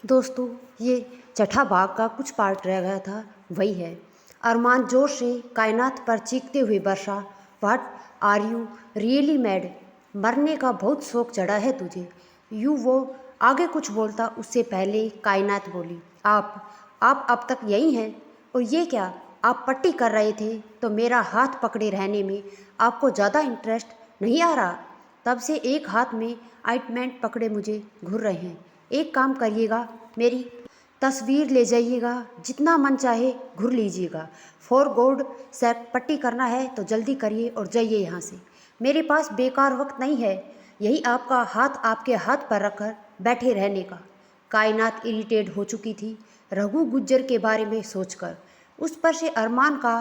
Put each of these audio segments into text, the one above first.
दोस्तों, ये छठा भाग का कुछ पार्ट रह गया था, वही है। अरमान जोर से कायनात पर चीखते हुए बरसा, what are you really mad? मरने का बहुत शौक चढ़ा है तुझे? वो आगे कुछ बोलता उससे पहले कायनात बोली, आप अब तक यही हैं? और ये क्या, आप पट्टी कर रहे थे तो मेरा हाथ पकड़े रहने में आपको ज़्यादा इंटरेस्ट नहीं आ रहा? तब से एक हाथ में ऑइंटमेंट पकड़े मुझे घूर रहे हैं। एक काम करिएगा, मेरी तस्वीर ले जाइएगा, जितना मन चाहे घूर लीजिएगा। फॉर गॉड सेक पट्टी करना है तो जल्दी करिए और जाइए यहाँ से। मेरे पास बेकार वक्त नहीं है, यही आपका हाथ आपके हाथ पर रखकर बैठे रहने का। कायनात इरिटेट हो चुकी थी रघु गुज्जर के बारे में सोचकर। उस पर से अरमान का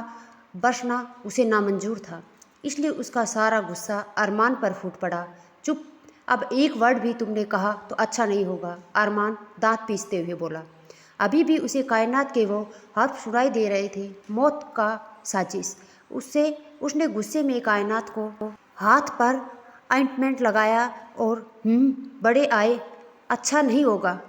बरसना उसे नामंजूर था, इसलिए उसका सारा गुस्सा अरमान पर फूट पड़ा। चुप, अब एक वर्ड भी तुमने कहा तो अच्छा नहीं होगा, अरमान दांत पीसते हुए बोला। अभी भी उसे कायनात के वो हर्फ सुनाई दे रहे थे, मौत का साजिश। उसने गुस्से में कायनात को हाथ पर ऑइंटमेंट लगाया और बड़े आए, अच्छा नहीं होगा।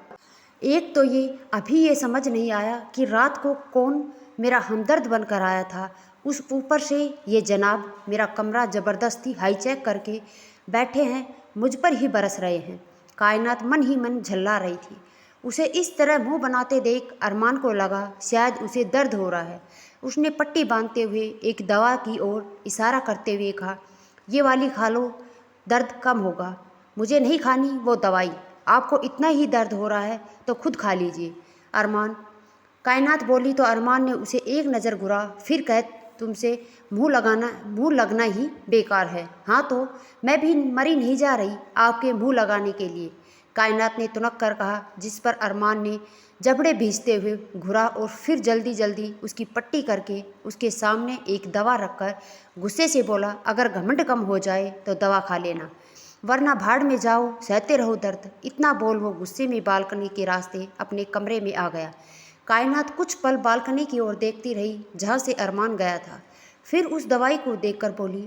एक तो ये अभी ये समझ नहीं आया कि रात को कौन मेरा हमदर्द बनकर आया था। उस ऊपर से ये जनाब मेरा कमरा ज़बरदस्ती हाईजैक करके बैठे हैं, मुझ पर ही बरस रहे हैं। कायनात मन ही मन झल्ला रही थी। उसे इस तरह मुंह बनाते देख अरमान को लगा शायद उसे दर्द हो रहा है। उसने पट्टी बांधते हुए एक दवा की ओर इशारा करते हुए कहा, ये वाली खा लो, दर्द कम होगा। मुझे नहीं खानी वो दवाई, आपको इतना ही दर्द हो रहा है तो खुद खा लीजिए। अरमान, कायनात बोली तो अरमान ने उसे एक नज़र घुरा, फिर कह, तुमसे मुंह लगना ही बेकार है। हाँ तो मैं भी मरी नहीं जा रही आपके मुंह लगाने के लिए, कायनात ने तुनक कर कहा, जिस पर अरमान ने जबड़े भींचते हुए घुरा और फिर जल्दी जल्दी उसकी पट्टी करके उसके सामने एक दवा रखकर गुस्से से बोला, अगर घमंड कम हो जाए तो दवा खा लेना, वरना भाड़ में जाओ, सहते रहो दर्द। इतना बोल वो गुस्से में बालकनी के रास्ते अपने कमरे में आ गया। कायनात कुछ पल बालकनी की ओर देखती रही जहाँ से अरमान गया था, फिर उस दवाई को देखकर बोली,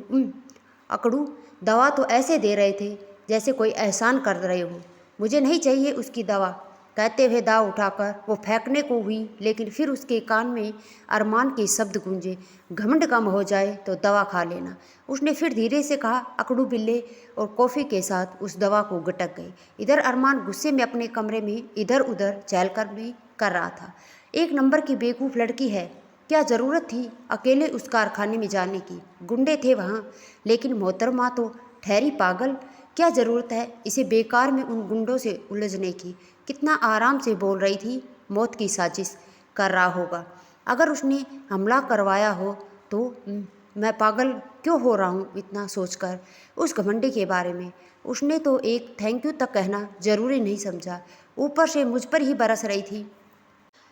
अकड़ू, दवा तो ऐसे दे रहे थे जैसे कोई एहसान कर रहे हो। मुझे नहीं चाहिए उसकी दवा, कहते हुए दाव उठाकर वो फेंकने को हुई, लेकिन फिर उसके कान में अरमान के शब्द गूंजे, घमंड कम हो जाए तो दवा खा लेना। उसने फिर धीरे से कहा, अकड़ू बिल्ले, और कॉफ़ी के साथ उस दवा को गटक गई। इधर अरमान गुस्से में अपने कमरे में इधर उधर चहलकदमी कर रहा था। एक नंबर की बेवकूफ़ लड़की है, क्या ज़रूरत थी अकेले उस कारखाने में जाने की? गुंडे थे वहाँ, लेकिन मोहतरमा तो ठहरी पागल। क्या ज़रूरत है इसे बेकार में उन गुंडों से उलझने की? कितना आराम से बोल रही थी, मौत की साजिश कर रहा होगा। अगर उसने हमला करवाया हो तो मैं पागल क्यों हो रहा हूँ इतना सोचकर उस घमंडी के बारे में। उसने तो एक थैंक यू तक कहना ज़रूरी नहीं समझा, ऊपर से मुझ पर ही बरस रही थी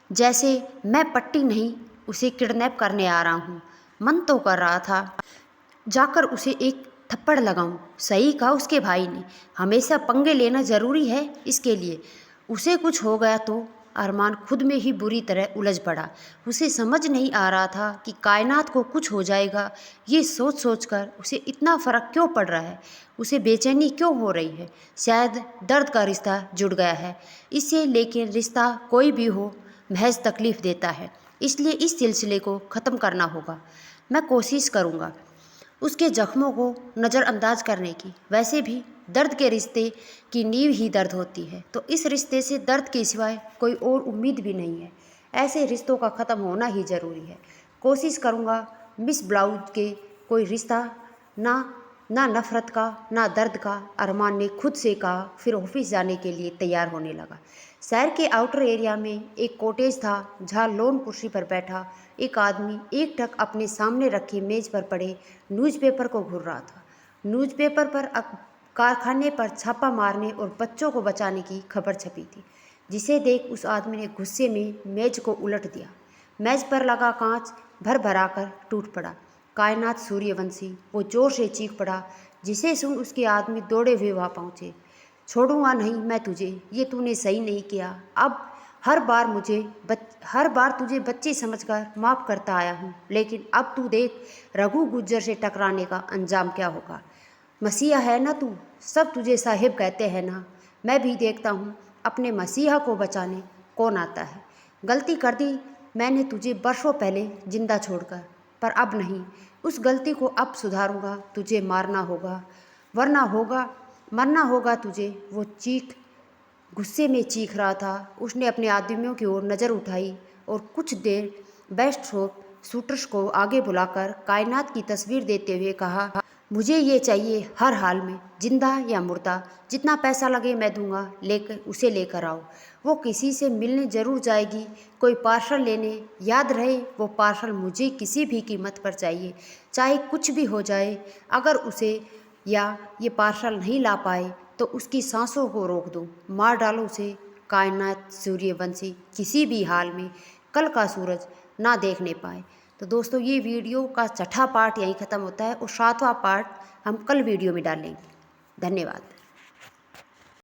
जैसे मैं पट्टी नहीं उसे किडनैप करने आ रहा हूँ। मन तो कर रहा था जाकर उसे एक थप्पड़ लगाऊं। सही कहा उसके भाई ने, हमेशा पंगे लेना ज़रूरी है इसके लिए। उसे कुछ हो गया तो? अरमान खुद में ही बुरी तरह उलझ पड़ा। उसे समझ नहीं आ रहा था कि कायनात को कुछ हो जाएगा। ये सोच सोच कर उसे इतना फ़र्क क्यों पड़ रहा है, उसे बेचैनी क्यों हो रही है? शायद दर्द का रिश्ता जुड़ गया है इससे, लेकिन रिश्ता कोई भी हो महज तकलीफ़ देता है, इसलिए इस सिलसिले को ख़त्म करना होगा। मैं कोशिश करूँगा उसके जख्मों को नज़रअंदाज करने की। वैसे भी दर्द के रिश्ते की नींव ही दर्द होती है, तो इस रिश्ते से दर्द के सिवाय कोई और उम्मीद भी नहीं है। ऐसे रिश्तों का ख़त्म होना ही ज़रूरी है। कोशिश करूँगा मिस ब्लाउज के कोई रिश्ता ना ना नफ़रत का ना दर्द का, अरमान ने खुद से कहा, फिर ऑफिस जाने के लिए तैयार होने लगा। शहर के आउटर एरिया में एक कॉटेज था जहाँ लोन कुर्सी पर बैठा एक आदमी एकटक अपने सामने रखी मेज पर पड़े न्यूज़पेपर को घूर रहा था। न्यूज़पेपर पर कारखाने पर छापा मारने और बच्चों को बचाने की खबर छपी थी, जिसे देख उस आदमी ने गुस्से में मेज को उलट दिया। मेज पर लगा कांच भर भराकर टूट पड़ा। कायनात सूर्यवंशी वो जोर से चीख पड़ा, जिसे सुन उसके आदमी दौड़े हुए वहाँ पहुँचे। छोड़ूंगा नहीं मैं तुझे, ये तूने सही नहीं किया। अब हर बार तुझे बच्चे समझकर माफ़ करता आया हूँ, लेकिन अब तू देख रघु गुज्जर से टकराने का अंजाम क्या होगा। मसीहा है ना तू, सब तुझे साहिब कहते हैं ना। मैं भी देखता हूँ अपने मसीहा को बचाने कौन आता है। गलती कर दी मैंने तुझे बरसों पहले जिंदा छोड़कर, पर अब नहीं, उस गलती को अब सुधारूंगा। तुझे मारना होगा, वरना होगा मरना होगा तुझे। वो चीख गुस्से में चीख रहा था। उसने अपने आदमियों की ओर नज़र उठाई और कुछ देर बेस्ट शूटर्स को आगे बुलाकर कायनात की तस्वीर देते हुए कहा, मुझे ये चाहिए हर हाल में, जिंदा या मुर्दा, जितना पैसा लगे मैं दूंगा, उसे लेकर आओ। वो किसी से मिलने ज़रूर जाएगी, कोई पार्सल लेने। याद रहे वो पार्सल मुझे किसी भी कीमत पर चाहिए, चाहे कुछ भी हो जाए। अगर उसे या ये पार्सल नहीं ला पाए तो उसकी सांसों को रोक दो, मार डालो उसे। कायनात सूर्यवंशी किसी भी हाल में कल का सूरज ना देखने पाए। तो दोस्तों ये वीडियो का छठा पार्ट यहीं ख़त्म होता है और सातवां पार्ट हम कल वीडियो में डालेंगे। धन्यवाद।